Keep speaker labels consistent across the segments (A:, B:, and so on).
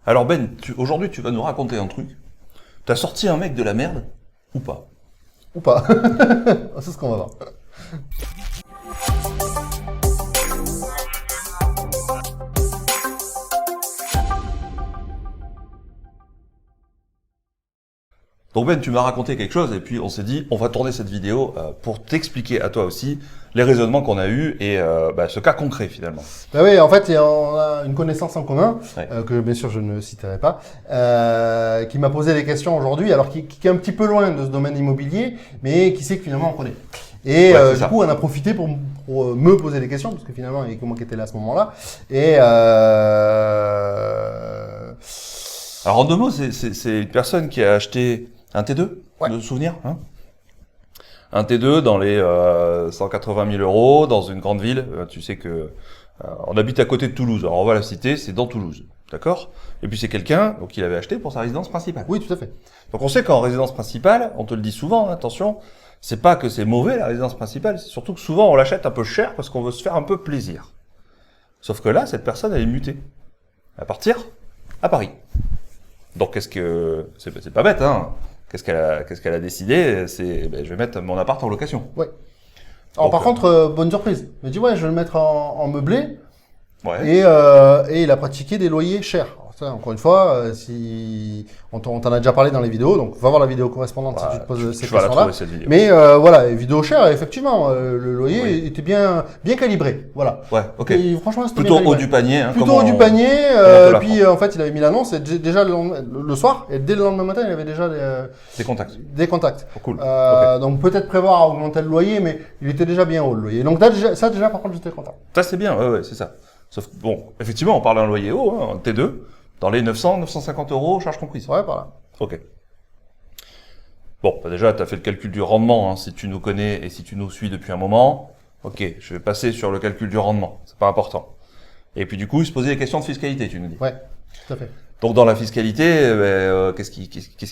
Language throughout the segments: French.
A: Alors Ben, aujourd'hui tu vas nous raconter un truc. T'as sorti un mec de la merde ou pas?
B: Ou pas. C'est ce qu'on va voir.
A: Donc Ben, tu m'as raconté quelque chose et puis on s'est dit on va tourner cette vidéo pour t'expliquer à toi aussi les raisonnements qu'on a eus et ce cas concret finalement.
B: Bah oui, en fait, on a une connaissance en commun,
A: Ouais.
B: que bien sûr je ne citerai pas, qui m'a posé des questions aujourd'hui, alors qui est un petit peu loin de ce domaine immobilier, mais qui sait que finalement on connaît. Et
A: Ouais, c'est
B: du
A: ça.
B: coup, on a profité pour me poser des questions, parce que finalement, il n'y a que moi qui étais là à ce moment-là. Et
A: Alors en deux mots, c'est une personne qui a acheté un T2,
B: Ouais.
A: de souvenir, hein, un T2 dans les 180 000 euros dans une grande ville. Tu sais que on habite à côté de Toulouse. Alors on va la citer, c'est dans Toulouse, d'accord? Et puis c'est quelqu'un donc il avait acheté pour sa résidence principale.
B: oui, tout à fait.
A: Donc on sait qu'en résidence principale, on te le dit souvent, hein, attention, c'est pas que c'est mauvais la résidence principale, c'est surtout que souvent on l'achète un peu cher parce qu'on veut se faire un peu plaisir. Sauf que là, cette personne elle est mutée à partir à Paris. Donc qu'est-ce que c'est pas bête, hein? Qu'est-ce qu'elle a décidé? C'est je vais mettre mon appart en location.
B: Ouais. Alors
A: Donc,
B: par contre, bonne surprise. Il m'a dit ouais, je vais le mettre en meublé.
A: Ouais.
B: Et il a pratiqué des loyers chers. Alors ça, encore une fois, si on t'en a déjà parlé dans les vidéos, donc va voir la vidéo correspondante si tu te poses ces
A: je vais la
B: questions-là.
A: trouver cette vidéo.
B: Mais voilà, vidéo chère, effectivement, le loyer
A: Oui.
B: était bien calibré. Voilà.
A: Ouais, ok.
B: Et franchement, c'était
A: Plutôt
B: bien
A: haut
B: calibré.
A: du panier. Hein,
B: Plutôt
A: comme
B: haut du
A: on-
B: panier.
A: te
B: Puis en fait, il avait mis l'annonce et déjà le soir et dès le lendemain matin, il avait déjà
A: Des contacts.
B: des contacts.
A: Oh, cool. Ok.
B: Donc peut-être prévoir à augmenter le loyer, mais il était déjà bien haut le loyer. Donc là, déjà par contre, j'étais content.
A: Ça c'est bien, ouais, c'est ça. Sauf que, bon, effectivement, on parle d'un loyer haut, hein, un T2, dans les 950 euros, charges comprises.
B: Ouais, par là.
A: Ok. Bon, déjà, tu as fait le calcul du rendement, hein, si tu nous connais et si tu nous suis depuis un moment. Ok, je vais passer sur le calcul du rendement, c'est pas important. Et puis du coup, il se posait des questions de fiscalité, tu nous dis.
B: Ouais, tout à fait.
A: Donc dans la fiscalité, qu'est-ce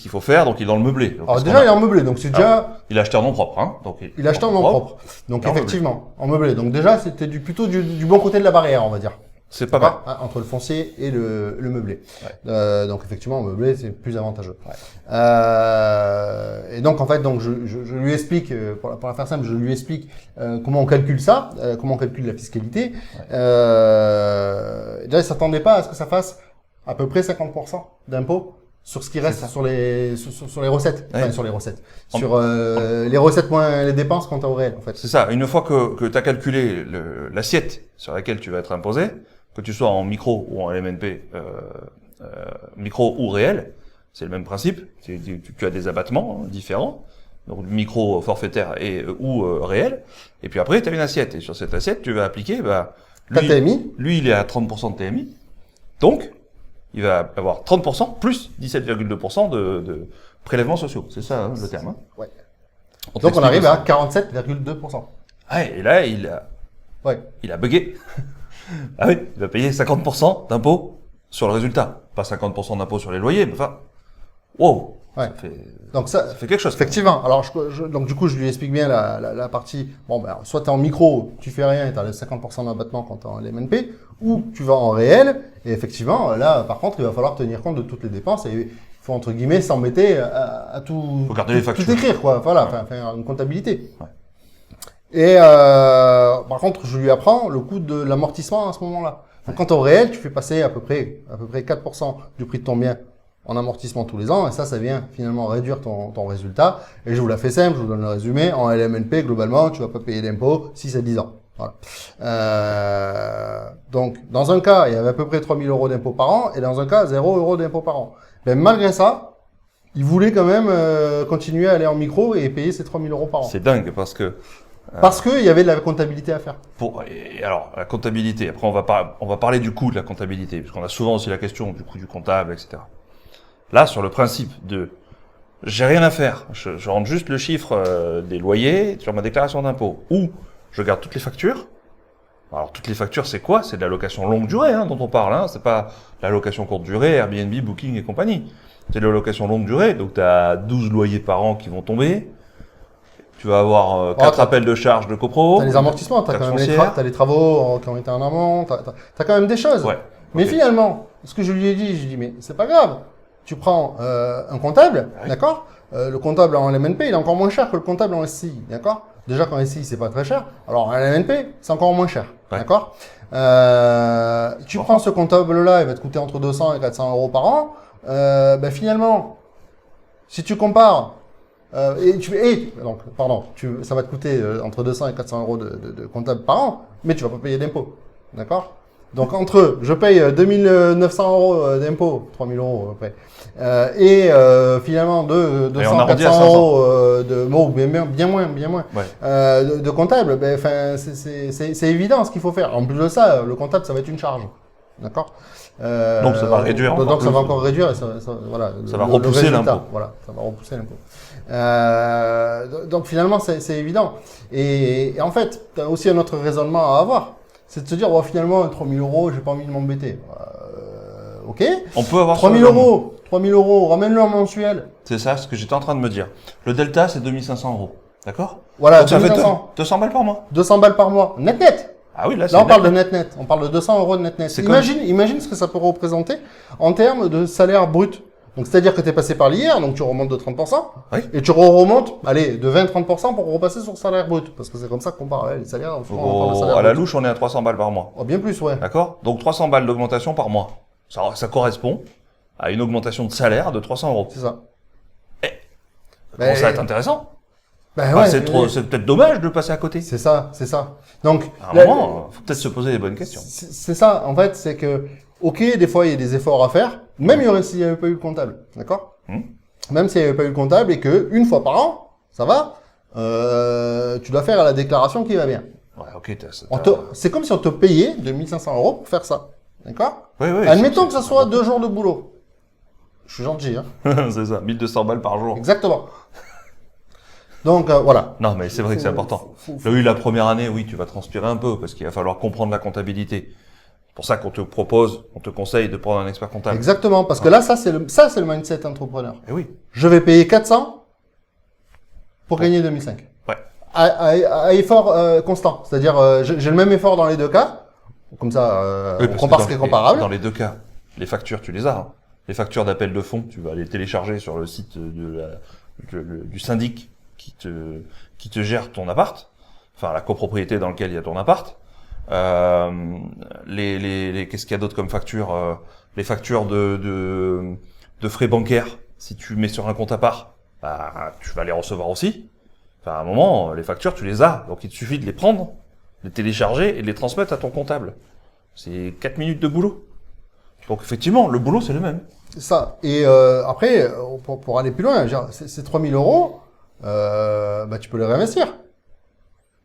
A: qu'il faut faire? Donc il est dans le meublé. Donc,
B: Alors
A: qu'est-ce
B: déjà,
A: qu'on a
B: il est en meublé, donc c'est déjà...
A: Il a acheté en nom propre, hein. Donc
B: Il a acheté en nom propre. Donc
A: Et en
B: effectivement, en meublé. Donc déjà, c'était plutôt du bon côté de la barrière, on va dire.
A: c'est pas mal.
B: Hein, entre le foncier et le meublé.
A: Ouais.
B: Donc effectivement, en meublé, c'est plus avantageux.
A: Ouais.
B: Et donc en fait, donc je lui explique, pour la faire simple, je lui explique comment on calcule ça, comment on calcule la fiscalité. Déjà, il s'attendait pas à ce que ça fasse à peu près 50% d'impôts sur ce qui reste sur les recettes,
A: Ouais.
B: enfin sur les recettes, sur les recettes moins les dépenses quant au réel en fait.
A: C'est ça. Une fois que tu as calculé l'assiette sur laquelle tu vas être imposé, que tu sois en micro ou en LMNP, micro ou réel, c'est le même principe. Tu as des abattements, hein, différents. Donc micro forfaitaire ou réel. Et puis après, tu as une assiette. Et sur cette assiette, tu vas appliquer,
B: Ta TMI.
A: lui, il est à 30% de TMI. Donc, il va avoir 30% plus 17,2% de prélèvements sociaux. C'est ça, hein, le terme. Hein.
B: Ouais.
A: On
B: Donc on
A: t'explique
B: arrive
A: aussi.
B: à 47,2%.
A: Ah, et là,
B: Ouais.
A: il a bugué. Ah oui, il va payer 50% d'impôts sur le résultat. Pas 50% d'impôts sur les loyers, mais enfin, wow,
B: Ouais. Donc
A: ça fait quelque chose.
B: effectivement. Alors donc du coup, je lui explique bien la partie. Bon, ben soit tu es en micro, tu fais rien et tu as les 50% d'abattement quand tu es en LMNP, ou tu vas en réel. Et effectivement, là, par contre, il va falloir tenir compte de toutes les dépenses et il faut entre guillemets s'embêter à tout,
A: Faut garder les factures.
B: tout écrire, quoi. Voilà, faire une comptabilité.
A: Ouais.
B: Et par contre, je lui apprends le coût de l'amortissement à ce moment-là. Donc, quand au réel, tu fais passer à peu près 4% du prix de ton bien en amortissement tous les ans, et ça vient finalement réduire ton résultat. Et je vous la fais simple, je vous donne le résumé. En LMNP, globalement, tu vas pas payer d'impôt 6 à 10 ans. Voilà. Donc, dans un cas, il y avait à peu près 3 000 euros d'impôt par an, et dans un cas, 0 euros d'impôt par an. Mais malgré ça, il voulait quand même continuer à aller en micro et payer ces 3 000 euros par an.
A: C'est dingue parce que
B: Parce qu'il y avait de la comptabilité à faire.
A: et alors la comptabilité. Après, on va parler du coût de la comptabilité, parce qu'on a souvent aussi la question du coût du comptable, etc. Là, sur le principe de j'ai rien à faire, je rentre juste le chiffre des loyers sur ma déclaration d'impôt, ou je garde toutes les factures. Alors toutes les factures, c'est quoi? C'est de la location longue durée, hein, dont on parle. Hein. C'est pas la location courte durée, Airbnb, Booking et compagnie. C'est de la location longue durée. Donc tu as 12 loyers par an qui vont tomber. Tu vas avoir 4
B: t'as-
A: appels de charges de copro.
B: T'as les amortissements, t'as
A: taxe
B: quand même
A: foncière.
B: t'as les travaux qui ont été en amont, t'as quand même des choses.
A: Ouais.
B: Mais
A: Ok.
B: finalement, ce que je lui ai dit, je lui ai dit, mais c'est pas grave. Tu prends un comptable,
A: Oui.
B: d'accord? Le comptable en LMNP, il est encore moins cher que le comptable en SCI, d'accord? Déjà qu'en SCI, c'est pas très cher. Alors en LMNP, c'est encore moins cher,
A: Ouais.
B: d'accord? Tu
A: Bon.
B: prends ce comptable-là, il va te coûter entre 200 et 400 euros par an. Ben finalement, si tu compares, ça va te coûter entre 200 et 400 euros de comptable par an, mais tu vas pas payer d'impôts, d'accord? Donc entre, je paye 2900 euros d'impôts, 3000 euros à peu près, finalement
A: Et on
B: 200,
A: arrondit à
B: 400
A: 500.
B: euros bien moins,
A: Ouais.
B: de comptable, ben, enfin, c'est évident ce qu'il faut faire. En plus de ça, le comptable, ça va être une charge, d'accord?
A: Donc, ça va réduire encore
B: Donc ça
A: plus.
B: va encore réduire, et voilà,
A: Ça va repousser
B: résultat,
A: l'impôt.
B: voilà, ça va repousser l'impôt. Donc finalement, c'est évident. Et en fait, tu as aussi un autre raisonnement à avoir. C'est de se dire, finalement, 3000 euros, j'ai pas envie de m'embêter. Ok.
A: On peut avoir
B: 3000
A: ça,
B: euros, 3000 euros, ramène-le en mensuel.
A: C'est ça ce que j'étais en train de me dire. Le delta, c'est 2500 euros. D'accord?
B: Voilà,
A: Donc, ça fait
B: 2500.
A: 200 balles par mois.
B: 200 balles par mois. Net.
A: Ah oui, là, c'est
B: Là, on parle de
A: net.
B: net. On parle de 200 euros de net.
A: C'est
B: Imagine ce que ça peut représenter en termes de salaire brut. Donc, c'est-à-dire que tu es passé par l'IR, donc tu remontes de 30%.
A: Oui.
B: Et tu remontes, allez, de 20-30% pour repasser sur le salaire brut. Parce que c'est comme ça qu'on parle. Les salaires, souvent, on parle de salaire
A: À la
B: brut.
A: louche, on est à 300 balles par mois.
B: Oh, bien plus, ouais.
A: D'accord? Donc 300 balles d'augmentation par mois. Ça correspond à une augmentation de salaire de 300 euros.
B: C'est ça.
A: Ça commence à être intéressant.
B: Ben
A: Enfin,
B: ouais,
A: c'est peut-être dommage de passer à côté.
B: c'est ça. Donc,
A: À un moment, faut peut-être se poser les bonnes questions.
B: c'est ça, en fait, c'est que, ok, des fois, il y a des efforts à faire, même s'il n'y avait pas eu le comptable, d'accord? Même s'il n'y avait pas eu le comptable et que, une fois par an, ça va, tu dois faire la déclaration qui va bien.
A: Ouais, ok,
B: C'est comme si on te payait 2500 euros pour faire ça, d'accord?
A: Oui,
B: Admettons que ça soit 2 jours de boulot. Je suis gentil, hein?
A: c'est ça, 1200 balles par jour.
B: Exactement. Donc, voilà.
A: Non, mais c'est vrai que c'est important. Oui, la première année, oui, tu vas transpirer un peu parce qu'il va falloir comprendre la comptabilité. C'est pour ça qu'on te propose, on te conseille de prendre un expert comptable.
B: Exactement, parce que là, ça, c'est le mindset entrepreneur.
A: Et oui.
B: Je vais payer 400 pour gagner 2005.
A: Ouais.
B: À effort constant. C'est-à-dire, j'ai le même effort dans les deux cas. Comme ça,
A: Oui,
B: on
A: parce
B: compare
A: que
B: ce qui est comparable.
A: Dans les deux cas, les factures, tu les as. Hein. Les factures d'appel de fonds, tu vas les télécharger sur le site du syndic qui te gère ton appart. Enfin, la copropriété dans laquelle il y a ton appart. Qu'est-ce qu'il y a d'autre comme facture? Les factures de frais bancaires. Si tu mets sur un compte à part, bah, tu vas les recevoir aussi. Enfin, à un moment, les factures, tu les as. Donc, il te suffit de les prendre, de les télécharger et de les transmettre à ton comptable. C'est 4 minutes de boulot. Donc, effectivement, le boulot, c'est le même.
B: C'est ça. Et après, pour aller plus loin, ces 3000 euros, bah, tu peux les réinvestir.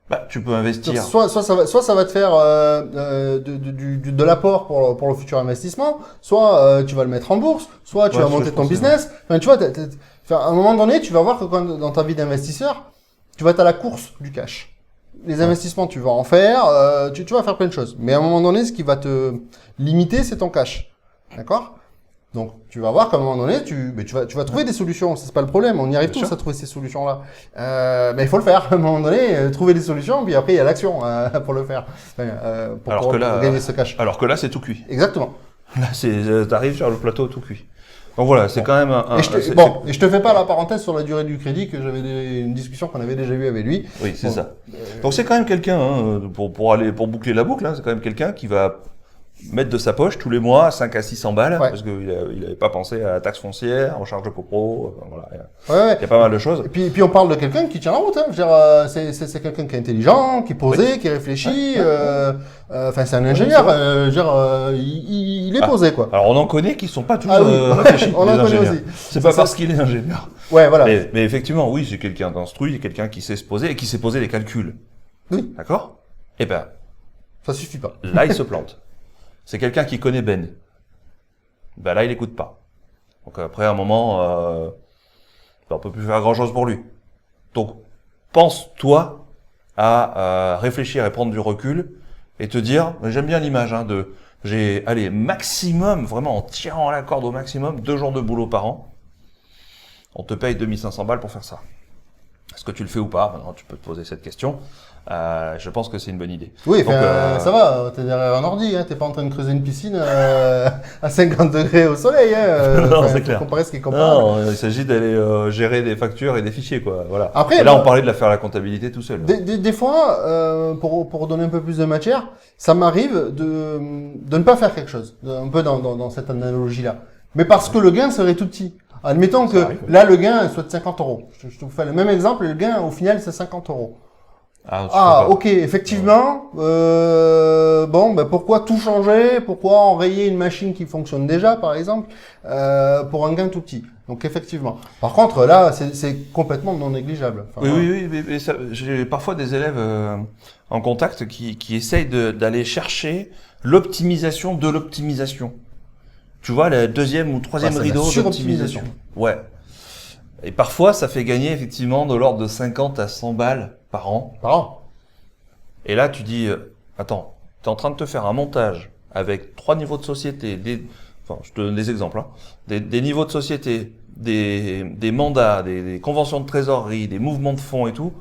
A: Bah, tu peux investir.
B: Soit ça va te faire de l'apport pour le futur investissement, soit tu vas le mettre en bourse, soit tu
A: Ouais,
B: vas
A: ce que
B: monter
A: je
B: ton
A: pensais,
B: business. Enfin, tu vois, enfin, à un moment donné, tu vas voir que dans ta vie d'investisseur, tu vas être à la course du cash. Les investissements, tu vas en faire, tu vas faire plein de choses. Mais à un moment donné, ce qui va te limiter, c'est ton cash. D'accord? Donc, tu vas voir qu'à un moment donné, tu vas trouver des solutions. C'est pas le problème. On y arrive
A: Bien
B: tous
A: sûr.
B: à trouver ces solutions-là. Mais il faut le faire. À un moment donné, trouver des solutions, puis après, il y a l'action pour le faire. Pour gagner ce cash.
A: Alors que là, c'est tout cuit.
B: Exactement.
A: Là, t'arrives sur le plateau tout cuit. Donc voilà, c'est quand même
B: Et je te fais pas la parenthèse sur la durée du crédit, que une discussion qu'on avait déjà eue avec lui.
A: Oui, c'est
B: Bon,
A: ça. Donc c'est quand même quelqu'un, hein, pour boucler la boucle, hein, c'est quand même quelqu'un qui va mettre de sa poche tous les mois 5 à 600 balles,
B: Ouais.
A: parce qu'il avait pas pensé à la taxe foncière, en charge de copro, voilà.
B: Ouais.
A: Il y a pas mal de choses.
B: Et puis on parle de quelqu'un qui tient la route. Hein. Je veux dire, c'est quelqu'un qui est intelligent, qui est posé, qui réfléchit. Enfin, c'est un ingénieur. Je veux dire, il est posé, quoi.
A: Alors on en connaît qui sont pas tous
B: Ah oui,
A: réfléchis,
B: on
A: les
B: en connaît
A: ingénieurs.
B: aussi.
A: C'est pas parce qu'il est ingénieur.
B: Ouais, voilà.
A: Mais effectivement, oui, c'est quelqu'un d'instruit, quelqu'un qui sait se poser et qui sait poser les calculs.
B: Oui,
A: D'accord? Eh ben,
B: ça suffit pas.
A: là, il se plante. C'est quelqu'un qui connaît Ben. Ben là, il écoute pas. Donc après, à un moment, on peut plus faire grand-chose pour lui. Donc, pense, toi, à réfléchir et prendre du recul et te dire, j'aime bien l'image allez, maximum, vraiment en tirant la corde au maximum, 2 jours de boulot par an. On te paye 2500 balles pour faire ça. Est-ce que tu le fais ou pas? Maintenant, tu peux te poser cette question. Je pense que c'est une bonne idée.
B: Oui,
A: Donc,
B: ça va, t'es derrière un ordi, hein, t'es pas en train de creuser une piscine à 50 degrés au soleil.
A: Non, c'est clair.
B: Comparer ce qui est comparable.
A: Non, il s'agit d'aller gérer des factures et des fichiers, quoi. Voilà.
B: Après,
A: et là, on parlait de faire la comptabilité tout seul.
B: Des fois, pour donner un peu plus de matière, ça m'arrive de ne pas faire quelque chose, un peu dans cette analogie-là. Mais parce que le gain serait tout petit. Admettons que là, le gain soit de 50 euros. Je te fais le même exemple, le gain, au final, c'est 50 euros. Ok, effectivement. Bon, ben pourquoi tout changer? Pourquoi enrayer une machine qui fonctionne déjà, par exemple, pour un gain tout petit? Donc effectivement. Par contre, là, c'est complètement non négligeable. Enfin,
A: oui. Mais j'ai parfois des élèves en contact qui essayent d'aller chercher l'optimisation de l'optimisation. Tu vois, le deuxième ou troisième rideau d'optimisation. Ouais. Et parfois, ça fait gagner effectivement de l'ordre de 50 à 100 balles par an. Et là, tu dis, attends, tu es en train de te faire un montage avec 3 niveaux de société, enfin, je te donne des exemples, hein, des niveaux de société, des mandats, des conventions de trésorerie, des mouvements de fonds et tout,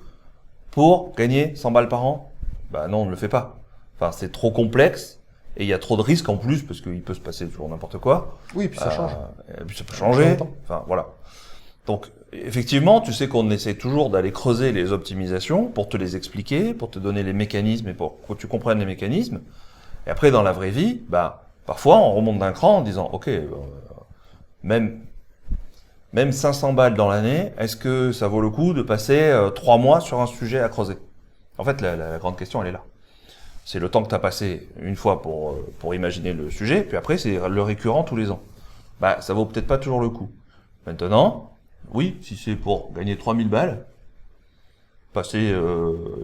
A: pour gagner 100 balles par an. Bah non, on ne le fait pas. Enfin, c'est trop complexe. Et il y a trop de risques en plus, parce qu'il peut se passer toujours n'importe quoi.
B: Oui, puis ça change.
A: Et puis ça peut changer. Enfin, voilà. Donc, effectivement, tu sais qu'on essaie toujours d'aller creuser les optimisations pour te les expliquer, pour te donner les mécanismes et pour que tu comprennes les mécanismes. Et après, dans la vraie vie, bah, parfois, on remonte d'un cran en disant, OK, même 500 balles dans l'année, est-ce que ça vaut le coup de passer 3 mois sur un sujet à creuser? En fait, la grande question, elle est là. C'est le temps que tu as passé une fois pour imaginer le sujet, puis après, c'est le récurrent tous les ans. Bah, ça vaut peut-être pas toujours le coup. Maintenant, oui, si c'est pour gagner 3000 balles, passer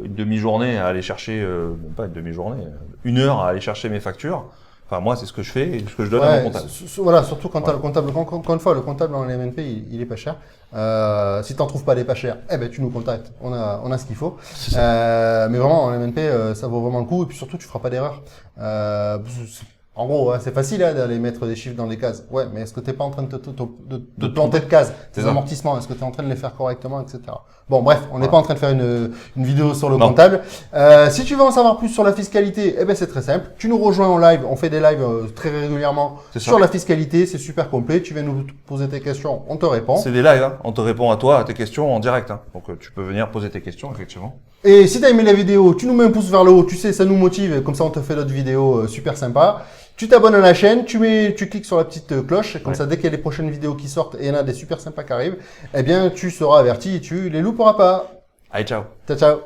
A: une demi-journée à aller chercher, même pas une demi-journée, 1 heure à aller chercher mes factures, enfin moi c'est ce que je fais et ce que je donne à mon comptable.
B: Voilà, surtout quand tu as le comptable. Encore une fois, le comptable en LMNP, il est pas cher. Si tu n'en trouves pas les pas chers, eh ben tu nous contactes, on a ce qu'il faut. Mais vraiment, en LMNP, ça vaut vraiment le coup et puis surtout tu feras pas d'erreur. En gros, c'est facile d'aller mettre des chiffres dans les cases. Ouais, mais est-ce que tu n'es pas en train de te planter de cases? Tes amortissements, est-ce que tu es en train de les faire correctement, etc. Bon, bref, on n'est pas en train de faire une vidéo sur le comptable. Si tu veux en savoir plus sur la fiscalité, eh ben c'est très simple. Tu nous rejoins en live. On fait des lives très régulièrement sur la fiscalité. C'est super complet. Tu viens nous poser tes questions, on te répond.
A: C'est des lives, hein. On te répond à toi, à tes questions en direct. Hein. Donc tu peux venir poser tes questions, effectivement.
B: Et si tu as aimé la vidéo, tu nous mets un pouce vers le haut. Tu sais, ça nous motive. Comme ça, on te fait d'autres vidéos super sympas. Tu t'abonnes à la chaîne, tu cliques sur la petite cloche, comme ça dès qu'il y a les prochaines vidéos qui sortent et il y en a des super sympas qui arrivent, eh bien tu seras averti et tu les louperas pas.
A: Allez, ciao.
B: Ciao, ciao.